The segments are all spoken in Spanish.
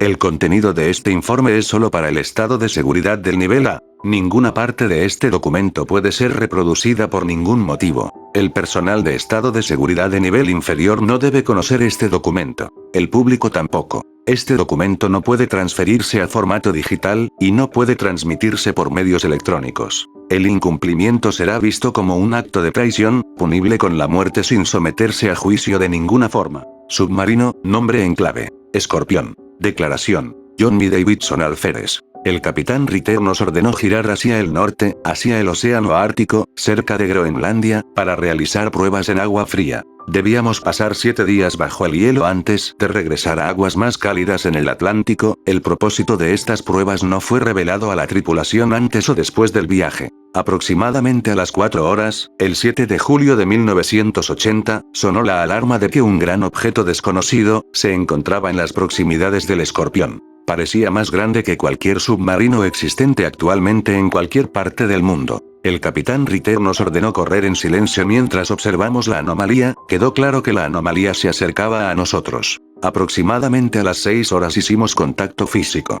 El contenido de este informe es solo para el estado de seguridad del nivel A. Ninguna parte de este documento puede ser reproducida por ningún motivo. El personal de estado de seguridad de nivel inferior no debe conocer este documento. El público tampoco. Este documento no puede transferirse a formato digital, y no puede transmitirse por medios electrónicos. El incumplimiento será visto como un acto de traición, punible con la muerte sin someterse a juicio de ninguna forma. Submarino, nombre en clave. Escorpión. Declaración. John B. Davidson Alferes. El capitán Ritter nos ordenó girar hacia el norte, hacia el océano Ártico, cerca de Groenlandia, para realizar pruebas en agua fría. Debíamos pasar 7 días bajo el hielo antes de regresar a aguas más cálidas en el Atlántico. El propósito de estas pruebas no fue revelado a la tripulación antes o después del viaje. Aproximadamente a las 4 horas, el 7 de julio de 1980, sonó la alarma de que un gran objeto desconocido se encontraba en las proximidades del Escorpión. Parecía más grande que cualquier submarino existente actualmente en cualquier parte del mundo. El capitán Ritter nos ordenó correr en silencio mientras observamos la anomalía. Quedó claro que la anomalía se acercaba a nosotros. Aproximadamente a las 6 horas hicimos contacto físico.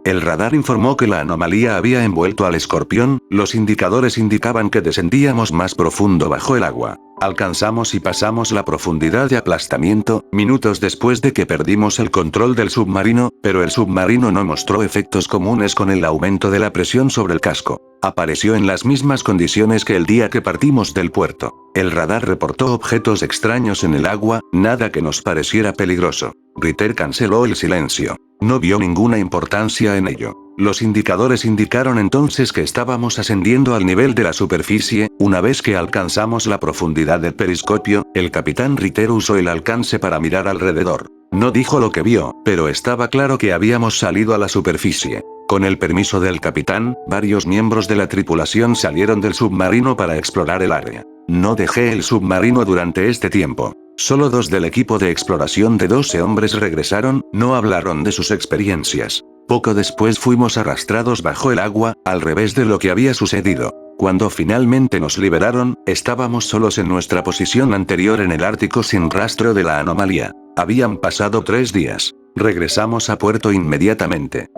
El radar informó que la anomalía había envuelto al Escorpión. Los indicadores indicaban que descendíamos más profundo bajo el agua. Alcanzamos y pasamos la profundidad de aplastamiento, minutos después de que perdimos el control del submarino, pero el submarino no mostró efectos comunes con el aumento de la presión sobre el casco. Apareció en las mismas condiciones que el día que partimos del puerto. El radar reportó objetos extraños en el agua, nada que nos pareciera peligroso. Ritter canceló el silencio. No vio ninguna importancia en ello. Los indicadores indicaron entonces que estábamos ascendiendo al nivel de la superficie. Una vez que alcanzamos la profundidad del periscopio, el capitán Ritter usó el alcance para mirar alrededor. No dijo lo que vio, pero estaba claro que habíamos salido a la superficie. Con el permiso del capitán, varios miembros de la tripulación salieron del submarino para explorar el área. No dejé el submarino durante este tiempo. Solo 2 del equipo de exploración de 12 hombres regresaron. No hablaron de sus experiencias. Poco después fuimos arrastrados bajo el agua, al revés de lo que había sucedido. Cuando finalmente nos liberaron, estábamos solos en nuestra posición anterior en el Ártico sin rastro de la anomalía. Habían pasado 3 días. Regresamos a puerto inmediatamente.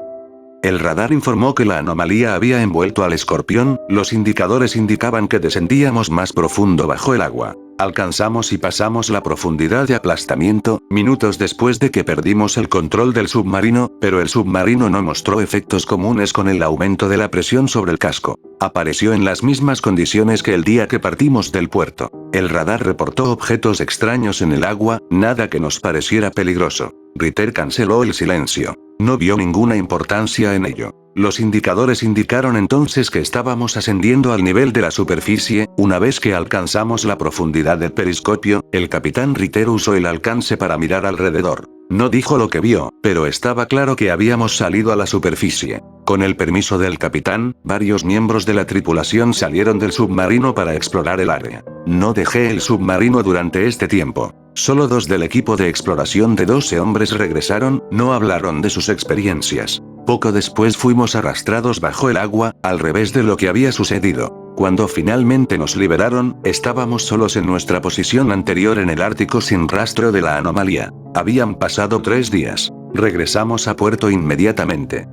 El radar informó que la anomalía había envuelto al Escorpión. Los indicadores indicaban que descendíamos más profundo bajo el agua. Alcanzamos y pasamos la profundidad de aplastamiento, minutos después de que perdimos el control del submarino, pero el submarino no mostró efectos comunes con el aumento de la presión sobre el casco. Apareció en las mismas condiciones que el día que partimos del puerto. El radar reportó objetos extraños en el agua, nada que nos pareciera peligroso. Ritter canceló el silencio. No vio ninguna importancia en ello. Los indicadores indicaron entonces que estábamos ascendiendo al nivel de la superficie. Una vez que alcanzamos la profundidad del periscopio, el capitán Ritter usó el alcance para mirar alrededor. No dijo lo que vio, pero estaba claro que habíamos salido a la superficie. Con el permiso del capitán, varios miembros de la tripulación salieron del submarino para explorar el área. No dejé el submarino durante este tiempo. Solo 2 del equipo de exploración de 12 hombres regresaron. No hablaron de sus experiencias. Poco después fuimos arrastrados bajo el agua, al revés de lo que había sucedido. Cuando finalmente nos liberaron, estábamos solos en nuestra posición anterior en el Ártico sin rastro de la anomalía. Habían pasado 3 días. Regresamos a puerto inmediatamente.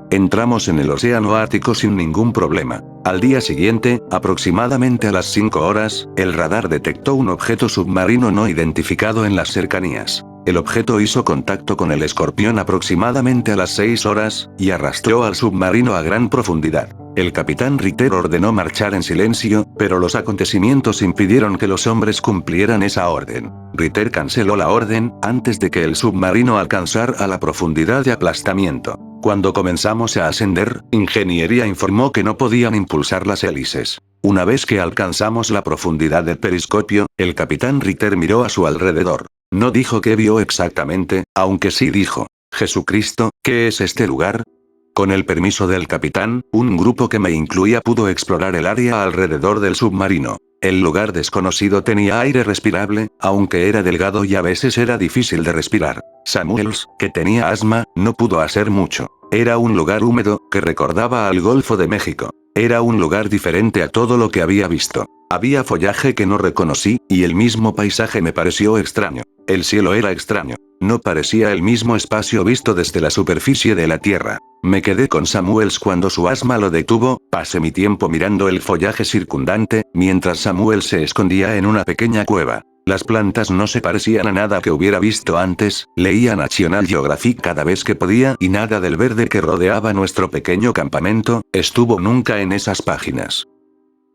Entramos en el océano Ártico sin ningún problema. Al día siguiente, aproximadamente a las 5 horas, el radar detectó un objeto submarino no identificado en las cercanías. El objeto hizo contacto con el Escorpión aproximadamente a las 6 horas, y arrastró al submarino a gran profundidad. El capitán Ritter ordenó marchar en silencio, pero los acontecimientos impidieron que los hombres cumplieran esa orden. Ritter canceló la orden, antes de que el submarino alcanzara la profundidad de aplastamiento. Cuando comenzamos a ascender, Ingeniería informó que no podían impulsar las hélices. Una vez que alcanzamos la profundidad del periscopio, el capitán Ritter miró a su alrededor. No dijo qué vio exactamente, aunque sí dijo: «Jesucristo, ¿qué es este lugar?». Con el permiso del capitán, un grupo que me incluía pudo explorar el área alrededor del submarino. El lugar desconocido tenía aire respirable, aunque era delgado y a veces era difícil de respirar. Samuels, que tenía asma, no pudo hacer mucho. Era un lugar húmedo, que recordaba al Golfo de México. Era un lugar diferente a todo lo que había visto. Había follaje que no reconocí, y el mismo paisaje me pareció extraño. El cielo era extraño. No parecía el mismo espacio visto desde la superficie de la Tierra. Me quedé con Samuels cuando su asma lo detuvo, pasé mi tiempo mirando el follaje circundante, mientras Samuel se escondía en una pequeña cueva. Las plantas no se parecían a nada que hubiera visto antes, leía National Geographic cada vez que podía y nada del verde que rodeaba nuestro pequeño campamento, estuvo nunca en esas páginas.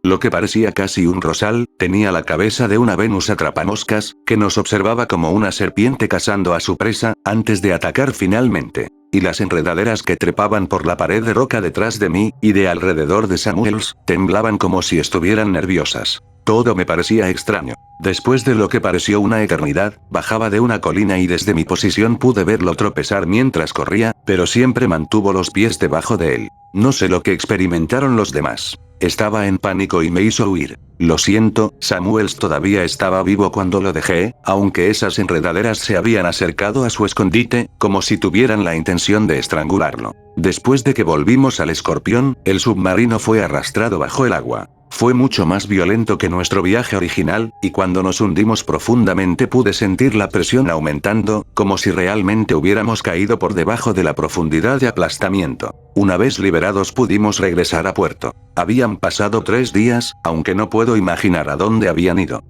Lo que parecía casi un rosal, tenía la cabeza de una Venus atrapamoscas, que nos observaba como una serpiente cazando a su presa, antes de atacar finalmente. Y las enredaderas que trepaban por la pared de roca detrás de mí, y de alrededor de Samuels, temblaban como si estuvieran nerviosas. Todo me parecía extraño. Después de lo que pareció una eternidad, bajaba de una colina y desde mi posición pude verlo tropezar mientras corría, pero siempre mantuvo los pies debajo de él. No sé lo que experimentaron los demás. Estaba en pánico y me hizo huir. Lo siento, Samuels todavía estaba vivo cuando lo dejé, aunque esas enredaderas se habían acercado a su escondite, como si tuvieran la intención de estrangularlo. Después de que volvimos al Escorpión, el submarino fue arrastrado bajo el agua. Fue mucho más violento que nuestro viaje original, y cuando nos hundimos profundamente pude sentir la presión aumentando, como si realmente hubiéramos caído por debajo de la profundidad de aplastamiento. Una vez liberados pudimos regresar a puerto. Habían pasado 3 días, aunque no puedo imaginar a dónde habían ido.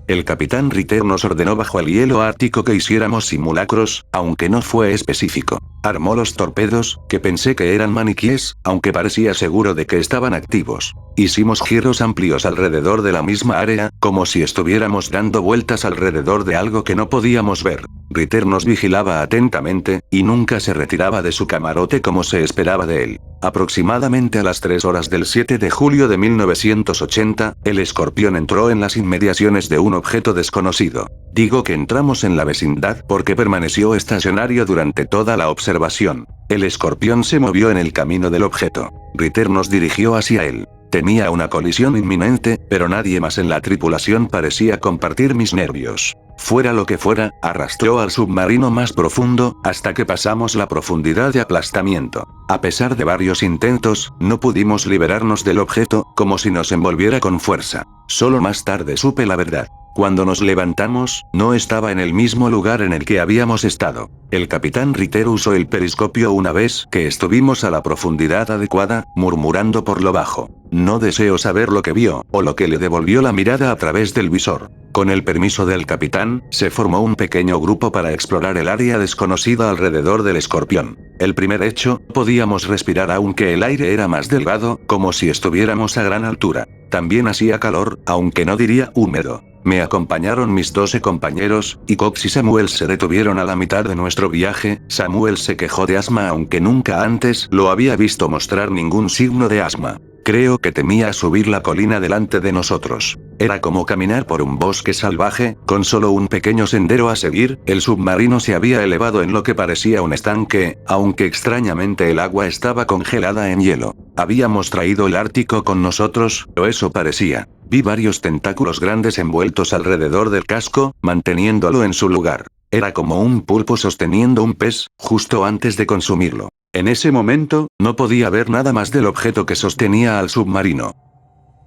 El capitán Ritter nos ordenó bajo el hielo ártico que hiciéramos simulacros, aunque no fue específico. Armó los torpedos, que pensé que eran maniquíes, aunque parecía seguro de que estaban activos. Hicimos giros amplios alrededor de la misma área, como si estuviéramos dando vueltas alrededor de algo que no podíamos ver. Ritter nos vigilaba atentamente, y nunca se retiraba de su camarote como se esperaba de él. Aproximadamente a las 3 horas del 7 de julio de 1980, el Escorpión entró en las inmediaciones de un objeto desconocido. Digo que entramos en la vecindad porque permaneció estacionario durante toda la observación. El Escorpión se movió en el camino del objeto. Ritter nos dirigió hacia él. Temía una colisión inminente, pero nadie más en la tripulación parecía compartir mis nervios. Fuera lo que fuera, arrastró al submarino más profundo, hasta que pasamos la profundidad de aplastamiento. A pesar de varios intentos, no pudimos liberarnos del objeto, como si nos envolviera con fuerza. Solo más tarde supe la verdad. Cuando nos levantamos, no estaba en el mismo lugar en el que habíamos estado. El capitán Ritter usó el periscopio una vez que estuvimos a la profundidad adecuada, murmurando por lo bajo. No deseo saber lo que vio, o lo que le devolvió la mirada a través del visor. Con el permiso del capitán, se formó un pequeño grupo para explorar el área desconocida alrededor del Escorpión. El primer hecho, podíamos respirar aunque el aire era más delgado, como si estuviéramos a gran altura. También hacía calor, aunque no diría húmedo. Me acompañaron mis 12 compañeros, y Cox y Samuel se detuvieron a la mitad de nuestro viaje. Samuel se quejó de asma aunque nunca antes lo había visto mostrar ningún signo de asma. Creo que temía subir la colina delante de nosotros. Era como caminar por un bosque salvaje, con solo un pequeño sendero a seguir. El submarino se había elevado en lo que parecía un estanque, aunque extrañamente el agua estaba congelada en hielo. Habíamos traído el Ártico con nosotros, o eso parecía. Vi varios tentáculos grandes envueltos alrededor del casco, manteniéndolo en su lugar. Era como un pulpo sosteniendo un pez, justo antes de consumirlo. En ese momento, no podía ver nada más del objeto que sostenía al submarino.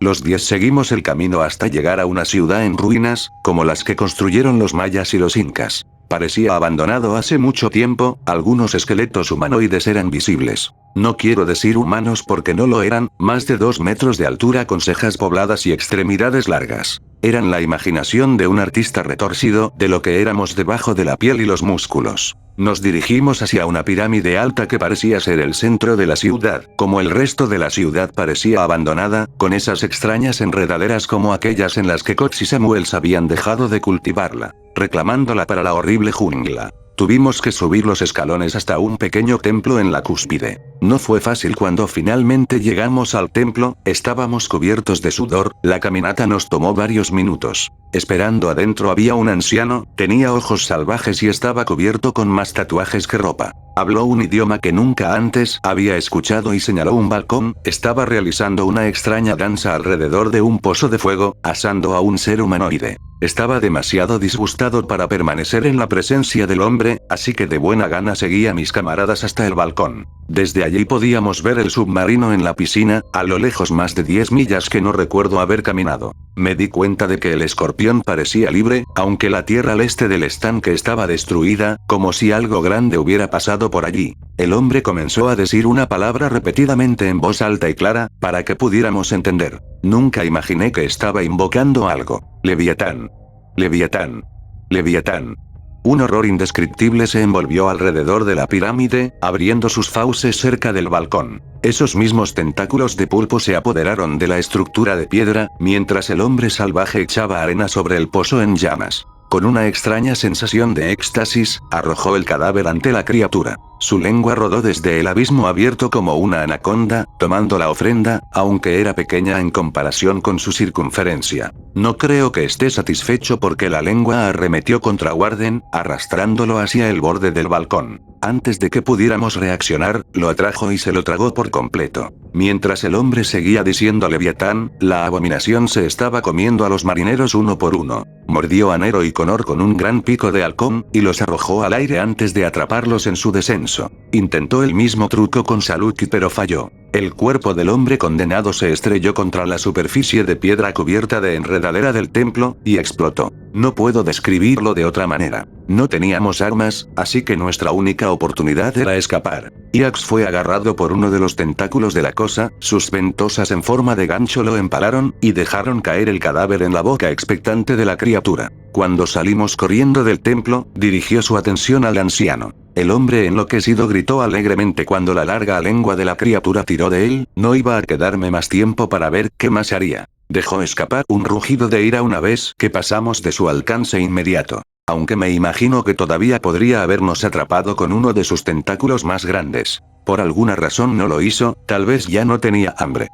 Los 10 seguimos el camino hasta llegar a una ciudad en ruinas, como las que construyeron los mayas y los incas. Parecía abandonado hace mucho tiempo, algunos esqueletos humanoides eran visibles. No quiero decir humanos porque no lo eran, más de 2 metros de altura con cejas pobladas y extremidades largas. Eran la imaginación de un artista retorcido, de lo que éramos debajo de la piel y los músculos. Nos dirigimos hacia una pirámide alta que parecía ser el centro de la ciudad, como el resto de la ciudad parecía abandonada, con esas extrañas enredaderas como aquellas en las que Cox y Samuels habían dejado de cultivarla, reclamándola para la horrible jungla. Tuvimos que subir los escalones hasta un pequeño templo en la cúspide. No fue fácil cuando finalmente llegamos al templo, estábamos cubiertos de sudor, la caminata nos tomó varios minutos. Esperando adentro había un anciano, tenía ojos salvajes y estaba cubierto con más tatuajes que ropa. Habló un idioma que nunca antes había escuchado y señaló un balcón. Estaba realizando una extraña danza alrededor de un pozo de fuego, asando a un ser humanoide. Estaba demasiado disgustado para permanecer en la presencia del hombre, así que de buena gana seguí a mis camaradas hasta el balcón. Desde allí podíamos ver el submarino en la piscina, a lo lejos más de 10 millas que no recuerdo haber caminado. Me di cuenta de que el escorpión parecía libre, aunque la tierra al este del estanque estaba destruida, como si algo grande hubiera pasado por allí. El hombre comenzó a decir una palabra repetidamente en voz alta y clara, para que pudiéramos entender. Nunca imaginé que estaba invocando algo. Leviatán. Leviatán. Leviatán. Un horror indescriptible se envolvió alrededor de la pirámide, abriendo sus fauces cerca del balcón. Esos mismos tentáculos de pulpo se apoderaron de la estructura de piedra, mientras el hombre salvaje echaba arena sobre el pozo en llamas. Con una extraña sensación de éxtasis, arrojó el cadáver ante la criatura. Su lengua rodó desde el abismo abierto como una anaconda, tomando la ofrenda, aunque era pequeña en comparación con su circunferencia. No creo que esté satisfecho porque la lengua arremetió contra Warden, arrastrándolo hacia el borde del balcón. Antes de que pudiéramos reaccionar, lo atrajo y se lo tragó por completo. Mientras el hombre seguía diciendo Leviatán, la abominación se estaba comiendo a los marineros uno por uno. Mordió a Nero y Connor con un gran pico de halcón, y los arrojó al aire antes de atraparlos en su descenso. Intentó el mismo truco con Saluki pero falló. El cuerpo del hombre condenado se estrelló contra la superficie de piedra cubierta de enredadera del templo, y explotó. No puedo describirlo de otra manera. No teníamos armas, así que nuestra única oportunidad era escapar. Iax fue agarrado por uno de los tentáculos de la cosa, sus ventosas en forma de gancho lo empalaron, y dejaron caer el cadáver en la boca expectante de la criatura. Cuando salimos corriendo del templo, dirigió su atención al anciano. El hombre enloquecido gritó alegremente cuando la larga lengua de la criatura tiró de él. No iba a quedarme más tiempo para ver qué más haría. Dejó escapar un rugido de ira una vez que pasamos de su alcance inmediato. Aunque me imagino que todavía podría habernos atrapado con uno de sus tentáculos más grandes. Por alguna razón no lo hizo, tal vez ya no tenía hambre.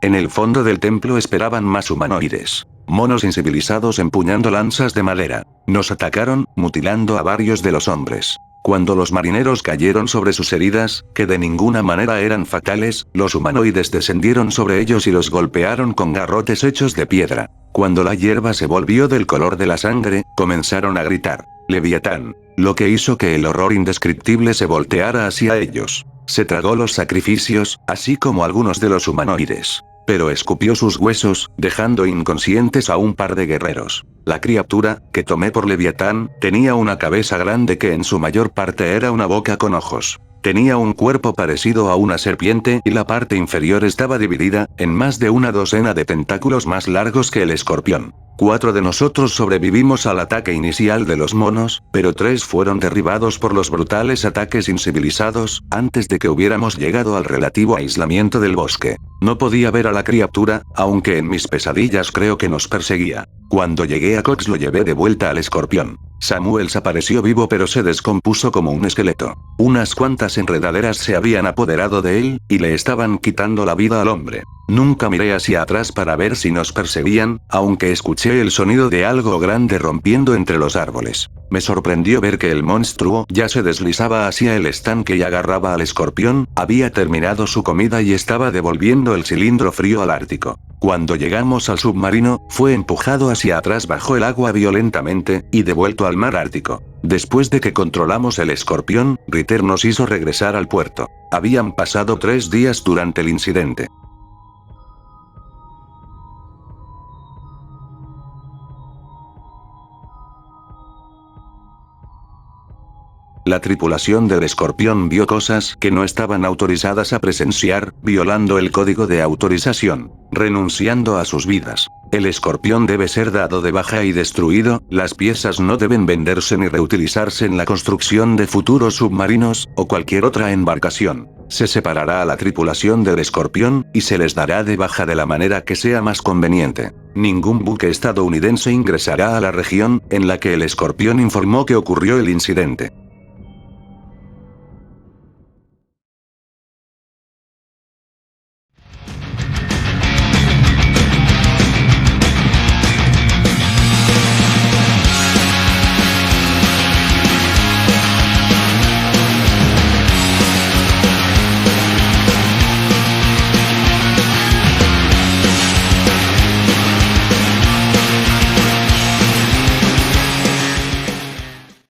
En el fondo del templo esperaban más humanoides. Monos incivilizados empuñando lanzas de madera. Nos atacaron, mutilando a varios de los hombres. Cuando los marineros cayeron sobre sus heridas, que de ninguna manera eran fatales, los humanoides descendieron sobre ellos y los golpearon con garrotes hechos de piedra. Cuando la hierba se volvió del color de la sangre, comenzaron a gritar, Leviatán, lo que hizo que el horror indescriptible se volteara hacia ellos. Se tragó los sacrificios, así como algunos de los humanoides. Pero escupió sus huesos, dejando inconscientes a un par de guerreros. La criatura, que tomé por Leviatán, tenía una cabeza grande que en su mayor parte era una boca con ojos. Tenía un cuerpo parecido a una serpiente y la parte inferior estaba dividida, en más de una docena de tentáculos más largos que el escorpión. 4 de nosotros sobrevivimos al ataque inicial de los monos, pero 3 fueron derribados por los brutales ataques incivilizados, antes de que hubiéramos llegado al relativo aislamiento del bosque. No podía ver a la criatura, aunque en mis pesadillas creo que nos perseguía. Cuando llegué a Cox lo llevé de vuelta al escorpión. Samuels apareció vivo pero se descompuso como un esqueleto. Unas cuantas enredaderas se habían apoderado de él, y le estaban quitando la vida al hombre. Nunca miré hacia atrás para ver si nos perseguían, aunque escuché el sonido de algo grande rompiendo entre los árboles. Me sorprendió ver que el monstruo ya se deslizaba hacia el estanque y agarraba al escorpión, había terminado su comida y estaba devolviendo el cilindro frío al Ártico. Cuando llegamos al submarino, fue empujado hacia atrás bajo el agua violentamente, y devuelto al mar Ártico. Después de que controlamos el escorpión, Ritter nos hizo regresar al puerto. Habían pasado 3 días durante el incidente. La tripulación del escorpión vio cosas que no estaban autorizadas a presenciar, violando el código de autorización, renunciando a sus vidas. El escorpión debe ser dado de baja y destruido, las piezas no deben venderse ni reutilizarse en la construcción de futuros submarinos, o cualquier otra embarcación. Se separará a la tripulación del escorpión, y se les dará de baja de la manera que sea más conveniente. Ningún buque estadounidense ingresará a la región en la que el escorpión informó que ocurrió el incidente.